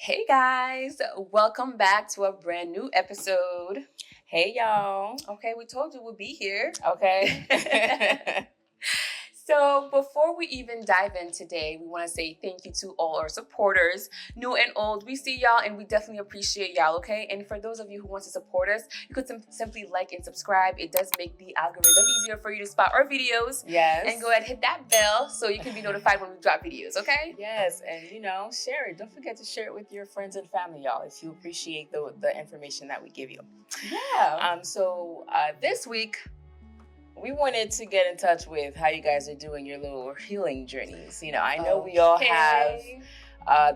Hey guys, welcome back to a brand new episode. Hey y'all. Okay, we told you we'll be here. Okay. So before we even dive in today, we want to say thank you to all our supporters, new and old. We see y'all and we definitely appreciate y'all, okay? And for those of you who want to support us, you could simply like and subscribe. It does make the algorithm easier for you to spot our videos. Yes. And go ahead, hit that bell so you can be notified when we drop videos, okay? Yes, and share it. Don't forget to share it with your friends and family, y'all, if you appreciate the information that we give you. Yeah. So this week, we wanted to get in touch with how you guys are doing your little healing journeys. I know we all have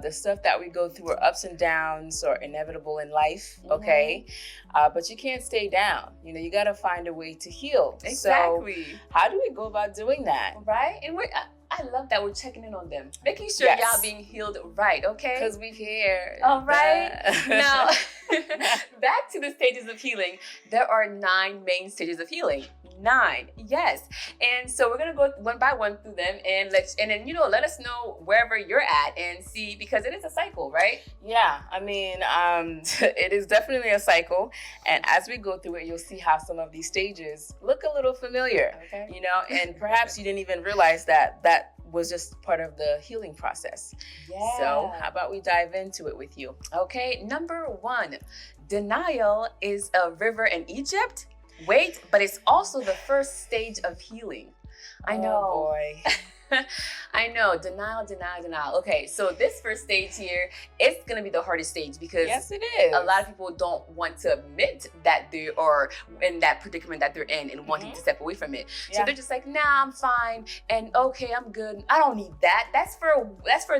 the stuff that we go through, our ups and downs are inevitable in life, okay? But you can't stay down. You got to find a way to heal. Exactly. So how do we go about doing that? Right? And I love that we're checking in on them, making sure y'all being healed right, okay? Because we care. All right. Now, back to the stages of healing. There are 9 main stages of healing. 9, yes. And so we're gonna go one by one through them and then let us know wherever you're at and see, because it is a cycle, right? Yeah, it is definitely a cycle. And as we go through it, you'll see how some of these stages look a little familiar. Okay. And perhaps you didn't even realize that was just part of the healing process. Yeah. So how about we dive into it with you? Okay, number 1, denial is a river in Egypt. Wait, but it's also the first stage of healing. I know. Oh boy. I know. Denial. Okay, so this first stage here, it's going to be the hardest stage because yes, it is. A lot of people don't want to admit that they are in that predicament that they're in and wanting to step away from it. Yeah. So they're just like, nah, I'm fine. And okay, I'm good. I don't need that. That's for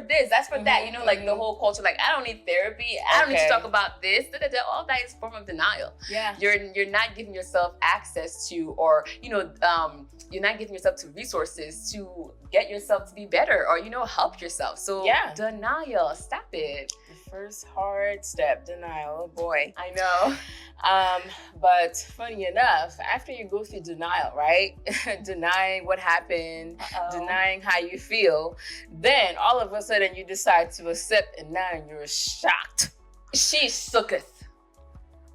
this. That's for that. Like the whole culture, like, I don't need therapy. I don't need to talk about this. All that is a form of denial. Yeah. You're not giving yourself access to, or, you're not giving yourself to resources to get yourself to be better or, help yourself. So denial, stop it. The first hard step, denial. Oh boy. I know. But funny enough, after you go through denial, right? Denying what happened, denying how you feel, then all of a sudden you decide to accept, and now you're shocked. She shooketh.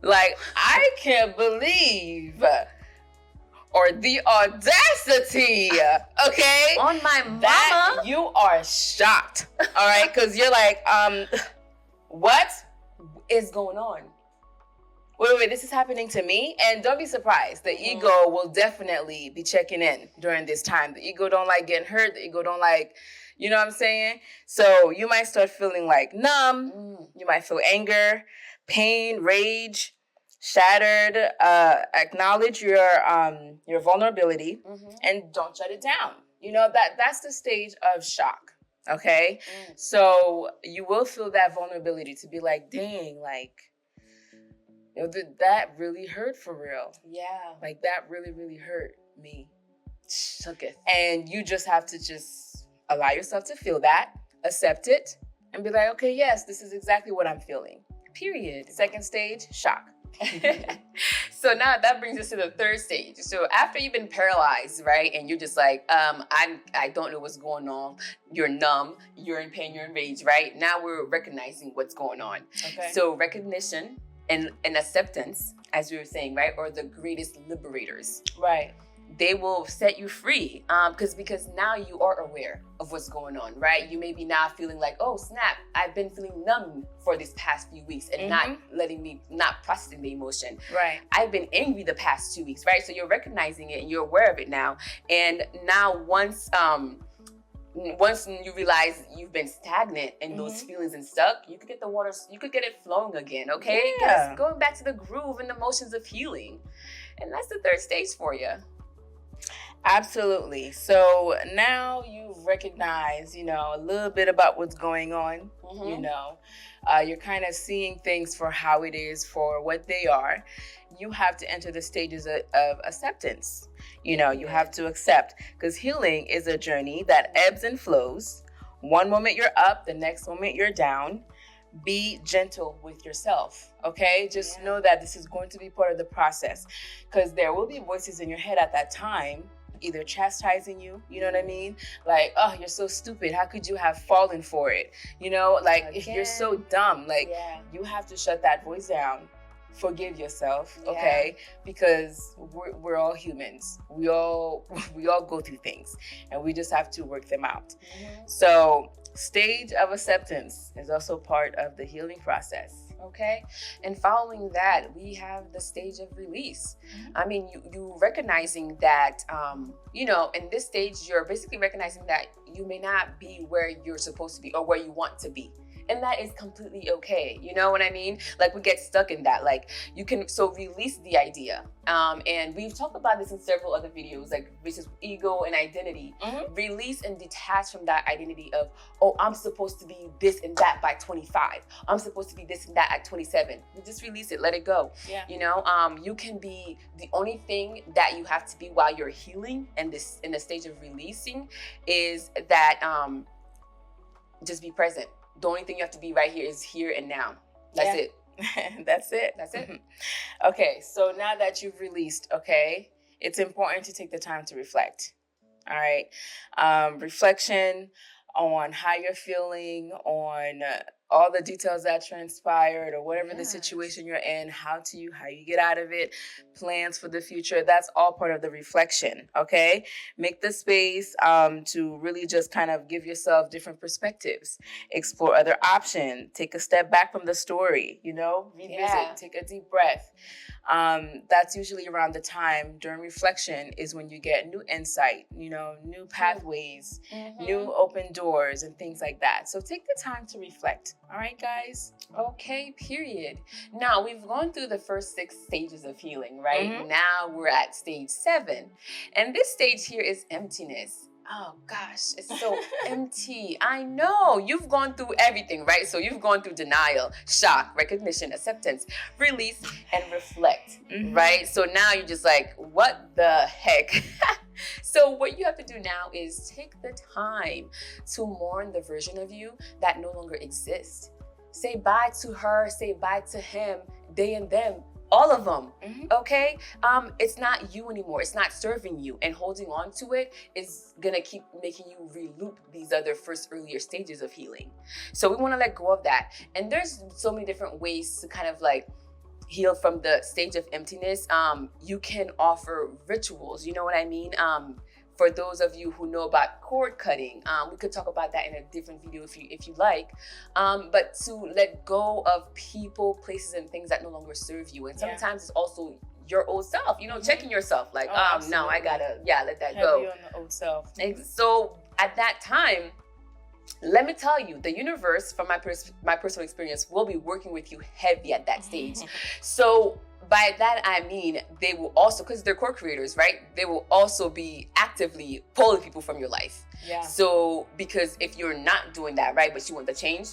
Like, I can't believe, or the audacity, okay? On my mama. That you are shocked, all right? Because you're like, what is going on? Wait, this is happening to me? And don't be surprised. The ego will definitely be checking in during this time. The ego don't like getting hurt. The ego don't like, you know what I'm saying? So you might start feeling like numb. You might feel anger, pain, rage, shattered. Acknowledge your vulnerability and don't shut it down. That's the stage of shock. Okay? So you will feel that vulnerability to be like, dang, like, that really hurt for real. Yeah. Like, that really, really hurt me. Shooketh. And you just have to just allow yourself to feel that, accept it, and be like, okay, yes, this is exactly what I'm feeling. Period. Second stage, shock. So now that brings us to the third stage. So after you've been paralyzed, right, and you're just like, I don't know what's going on. You're numb. You're in pain. You're in rage, right? Now we're recognizing what's going on. Okay. So recognition and acceptance, as we were saying, right, are the greatest liberators. Right. They will set you free because now you are aware of what's going on, right? You may be now feeling like, oh, snap, I've been feeling numb for these past few weeks and not processing the emotion. Right. I've been angry the past 2 weeks, right? So you're recognizing it and you're aware of it now. And now once you realize you've been stagnant in those feelings and stuck, you could get it flowing again, okay? Yeah. Going back to the groove and the motions of healing. And that's the third stage for you. Absolutely. So now you've recognized, a little bit about what's going on. You're kind of seeing things for how it is, for what they are. You have to enter the stages of acceptance. You have to accept, because healing is a journey that ebbs and flows. One moment you're up, the next moment you're down. Be gentle with yourself, okay? Just know that this is going to be part of the process, because there will be voices in your head at that time either chastising you, you know what I mean? Like, oh, you're so stupid. How could you have fallen for it? You know, like, if you're so dumb, like, you have to shut that voice down. Forgive yourself, okay? Because we're all humans. We all go through things, and we just have to work them out. So, stage of acceptance is also part of the healing process. Okay. And following that, we have the stage of release. I mean, you recognizing that, in this stage, you're basically recognizing that you may not be where you're supposed to be or where you want to be. And that is completely okay. You know what I mean? Like, we get stuck in that. Like, you can, so release the idea. And we've talked about this in several other videos, like versus ego and identity. Release and detach from that identity of, oh, I'm supposed to be this and that by 25. I'm supposed to be this and that at 27. You just release it, let it go. You know, you can be, the only thing that you have to be while you're healing and this in the stage of releasing is that just be present. The only thing you have to be right here is here and now. That's it. That's it. That's it. Okay, so now that you've released, okay, it's important to take the time to reflect. All right. Reflection on how you're feeling, on all the details that transpired or whatever the situation you're in, how you get out of it, plans for the future. That's all part of the reflection, okay? Make the space to really just kind of give yourself different perspectives, explore other options, take a step back from the story, revisit, take a deep breath. That's usually around the time during reflection is when you get new insight, new pathways, new open doors and things like that. So take the time to reflect. All right, guys? Okay, period. Now, we've gone through the first 6 stages of healing, right? Now we're at stage 7. And this stage here is emptiness. Oh gosh, it's so empty. I know. You've gone through everything, right? So you've gone through denial, shock, recognition, acceptance, release, and reflect, right? So now you're just like, what the heck? So what you have to do now is take the time to mourn the version of you that no longer exists. Say bye to her, say bye to him, they and them. All of them, okay? It's not you anymore. It's not serving you. And holding on to it is gonna keep making you re-loop these other earlier stages of healing. So we wanna let go of that. And there's so many different ways to kind of like heal from the stage of emptiness. You can offer rituals, you know what I mean? For those of you who know about cord cutting, we could talk about that in a different video if you like. But to let go of people, places, and things that no longer serve you. And sometimes it's also your old self, checking yourself. Like, no, I gotta, let that go. Heavy on the old self. So at that time, let me tell you, the universe, from my personal experience, will be working with you heavy at that stage. So by that, I mean, they will also, because they're core creators, right? They will also be actively pulling people from your life. So, because if you're not doing that, right, but you want the change,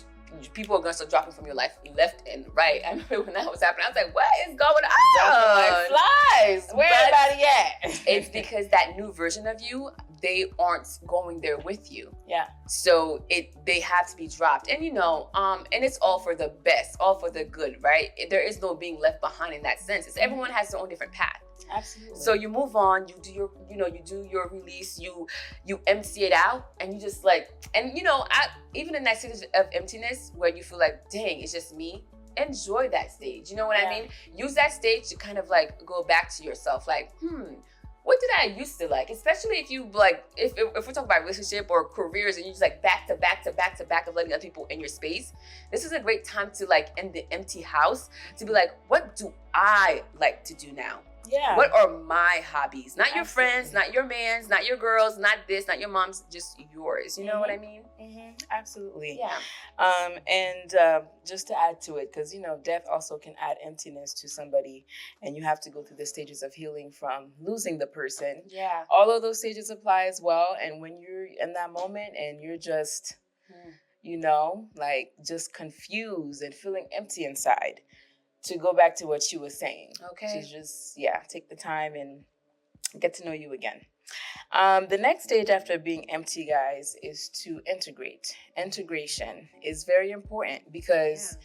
people are going to start dropping from your life left and right. I remember when that was happening, I was like, what is going on? Like flies. Where everybody at? It's because that new version of you, they aren't going there with you. So they have to be dropped. And and it's all for the best, all for the good, right? There is no being left behind in that sense. It's everyone has their own different path. Absolutely. So you move on, you do your release, you empty it out, and you just like, and even in that stage of emptiness where you feel like, dang, it's just me, enjoy that stage. You know what I mean? Use that stage to kind of like go back to yourself, like, what did I used to like? Especially if you like, if we're talking about relationship or careers and you just like back to back of letting other people in your space, this is a great time to like in the empty house to be like, what do I like to do now? What are my hobbies? Not your friends, not your mans, not your girls, not this, not your mom's, just yours. You know what I mean? Absolutely. Yeah. And just to add to it, because death also can add emptiness to somebody, and you have to go through the stages of healing from losing the person. All of those stages apply as well. And when you're in that moment and you're just, like just confused and feeling empty inside, to go back to what she was saying. Okay. To just, take the time and get to know you again. The next stage after being empty, guys, is to integrate. Integration is very important because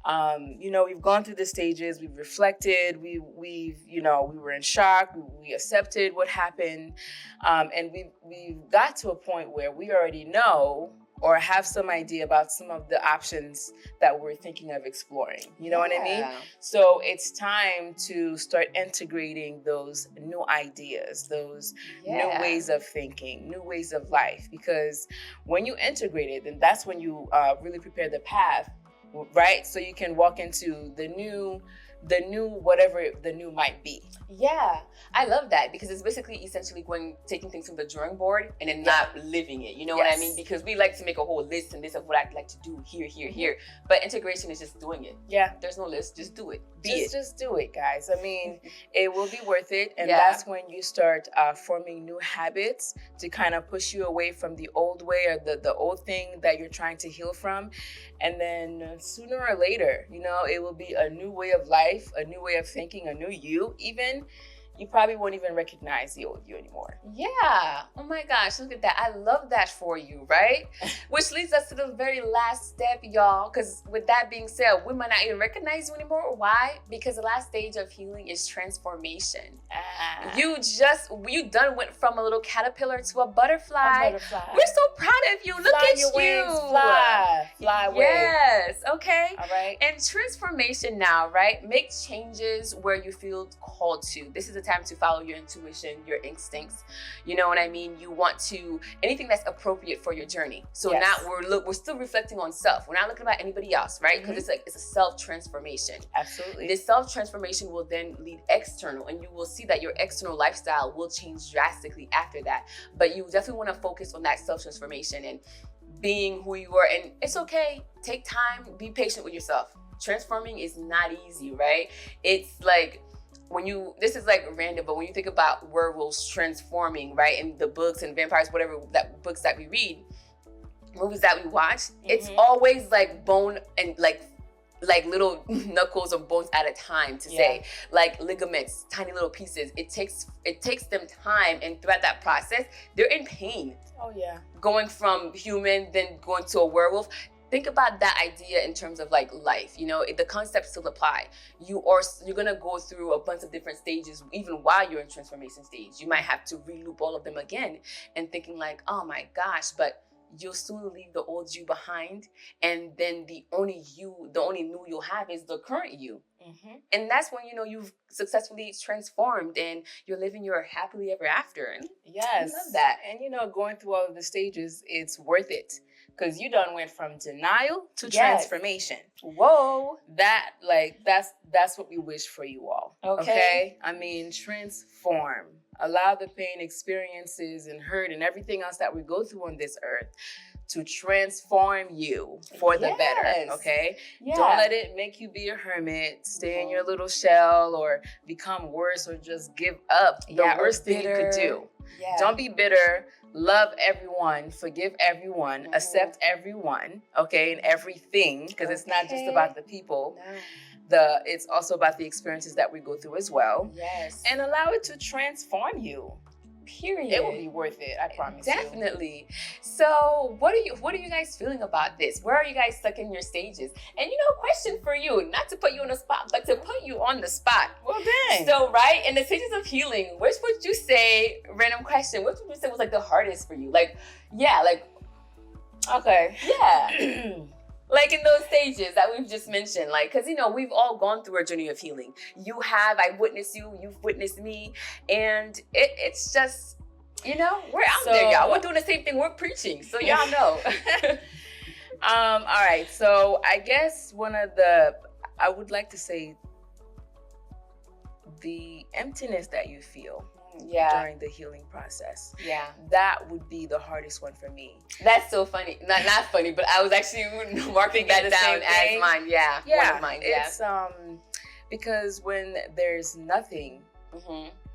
We've gone through the stages, we've reflected, we were in shock, we accepted what happened, and we've got to a point where we already know or have some idea about some of the options that we're thinking of exploring. You know what I mean? So it's time to start integrating those new ideas, those new ways of thinking, new ways of life. Because when you integrate it, then that's when you really prepare the path, right? So you can walk into the new, whatever the new might be. Yeah, I love that, because it's basically essentially taking things from the drawing board and then not living it. You know what I mean? Because we like to make a whole list and list of what I'd like to do here. But integration is just doing it. Yeah. There's no list, just do it. Just do it, guys. I mean, it will be worth it. And that's when you start forming new habits to kind of push you away from the old way or the old thing that you're trying to heal from. And then sooner or later, it will be a new way of life, a new way of thinking, a new you. Even you probably won't even recognize the old you anymore. Yeah. Oh my gosh, look at that. I love that for you, right? Which leads us to the very last step, y'all. Because with that being said, we might not even recognize you anymore. Why? Because the last stage of healing is transformation. You done went from a little caterpillar to a butterfly. We're so proud of you. Look at you. Wings, fly away. Yes. Okay. All right. And transformation now, right? Make changes where you feel called to. This is a time to follow your intuition, your instincts. You know what I mean? You want to, anything that's appropriate for your journey. So now we're still reflecting on self. We're not looking about anybody else, right? Because it's a self-transformation. Absolutely. This self-transformation will then lead external, and you will see that your external lifestyle will change drastically after that. But you definitely want to focus on that self-transformation and being who you are. And it's okay. Take time, be patient with yourself. Transforming is not easy, right? It's like, this is like random, but when you think about werewolves transforming, right, in the books and vampires, whatever books that we read, movies that we watch, it's always like bone and like little knuckles of bones at a time to say, like ligaments, tiny little pieces. It takes them time, and throughout that process, they're in pain. Oh yeah. Going from human, then going to a werewolf. Think about that idea in terms of like life, the concepts still apply. You're gonna go through a bunch of different stages, even while you're in transformation stage. You might have to re-loop all of them again and thinking like, oh my gosh, but you'll soon leave the old you behind. And then the only new you'll have is the current you. And that's when, you've successfully transformed and you're living your happily ever after. Yes. I love that. And, going through all of the stages, it's worth it. Because you done went from denial to transformation. Whoa. That's what we wish for you all. Okay? I mean, transform. Allow the pain, experiences, and hurt, and everything else that we go through on this earth to transform you for the better, okay? Yeah. Don't let it make you be a hermit, stay in your little shell, or become worse, or just give up. The worst thing you could do. Yeah. Don't be bitter. Love everyone, forgive everyone, accept everyone, okay, and everything, because it's not just about the people. No. It's also about the experiences that we go through as well. Yes. And allow it to transform you. Period. It will be worth it, I promise. Definitely. So what are you guys feeling about this? Where are you guys stuck in your stages? And question for you, not to put you on the spot, but to put you on the spot. Well, dang. So, right, in the stages of healing, which would you say, random question, which would you say was like the hardest for you? Okay. Yeah. Like in those stages that we've just mentioned, because, we've all gone through a journey of healing. I witnessed you, you've witnessed me, and it's just, we're out there, y'all. We're doing the same thing, we're preaching, so y'all know. All right, so I guess I would like to say the emptiness that you feel during the healing process. Yeah. That would be the hardest one for me. That's so funny. Not funny, but I was actually marking that down as mine. Yeah. One of mine. Yeah. It's because when there's nothing,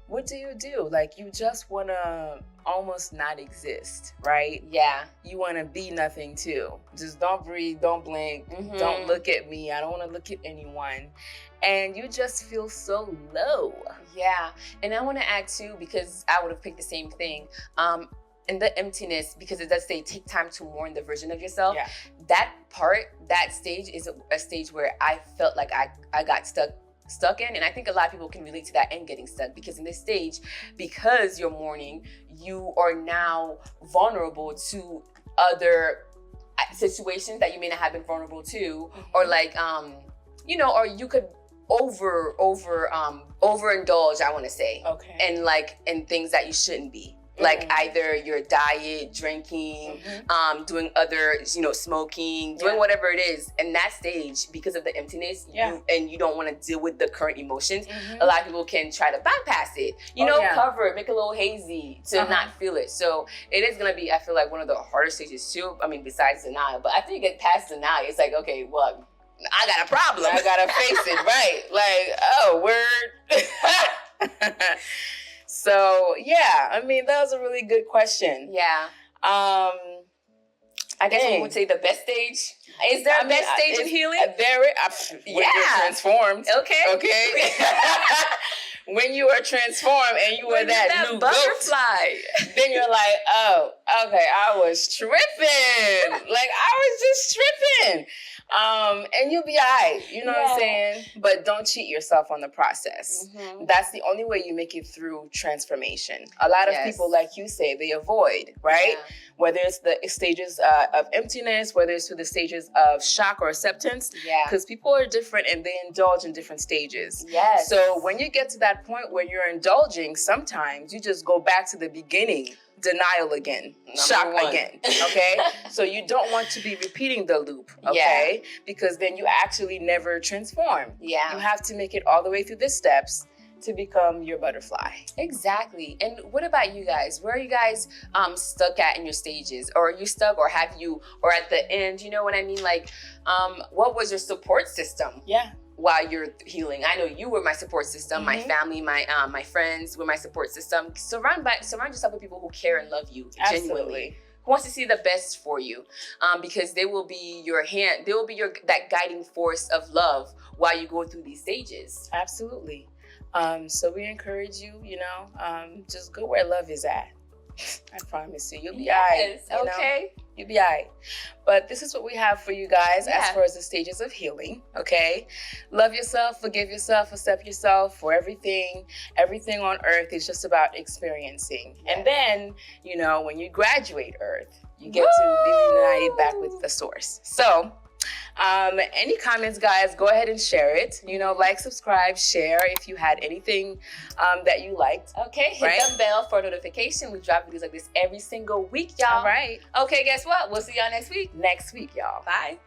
what do? You just want to almost not exist, right? Yeah. You want to be nothing too. Just don't breathe, don't blink, don't look at me. I don't want to look at anyone. And you just feel so low. Yeah. And I want to add too, because I would have picked the same thing. in the emptiness, because it does say take time to mourn the version of yourself. Yeah. That stage is a stage where I felt like I got stuck in, and I think a lot of people can relate to that and getting stuck, because in this stage, because you're mourning, you are now vulnerable to other situations that you may not have been vulnerable to, or like or you could overindulge, I want to say, and like in things that you shouldn't be. Like either your diet, drinking, doing other, smoking, doing whatever it is. In that stage, because of the emptiness, you don't want to deal with the current emotions, a lot of people can try to bypass it. Cover it, make it a little hazy to not feel it. So it is going to be, I feel like, one of the harder stages too. I mean, besides denial. But after you get past denial, it's like, okay, well, I got a problem. I got to face it, right? Like, oh, word. So, yeah, I mean, that was a really good question. Yeah. I guess we would say the best stage. Is there a best stage of healing? When you're transformed. Okay. When you are transformed and you are that new butterfly, then you're like, oh, okay, I was tripping. Like, I was just tripping. And you'll be all right, you know what I'm saying? But don't cheat yourself on the process. That's the only way you make it through transformation. A lot of people, like you say, they avoid, right? Yeah. Whether it's the stages of emptiness, whether it's through the stages of shock or acceptance. Yeah. Because people are different and they indulge in different stages. Yes. So when you get to that point where you're indulging, sometimes you just go back to the beginning. Denial again, shock again, okay? So you don't want to be repeating the loop, okay? Yeah. Because then you actually never transform. Yeah. You have to make it all the way through the steps to become your butterfly. Exactly. And what about you guys? Where are you guys stuck at in your stages? Or are you stuck, or have you, or at the end, you know what I mean? Like, what was your support system? Yeah. While you're healing? I know you were my support system. My family, my friends were my support system. Surround yourself with people who care and love you genuinely. Who wants to see the best for you, because they will be your hand. They will be that guiding force of love while you go through these stages. Absolutely. So we encourage you. Just go where love is at. I promise you, you'll be all right. Okay. You'll be all right. But this is what we have for you guys as far as the stages of healing, okay? Love yourself, forgive yourself, accept yourself for everything. Everything on earth is just about experiencing. Yes. And then, when you graduate earth, you get to be reunited back with the source. So, any comments, guys, go ahead and share it. Like, subscribe, share if you had anything that you liked. Okay, hit the bell for notification. We drop videos like this every single week, y'all. All right. Okay, guess what? We'll see y'all next week. Next week, y'all. Bye.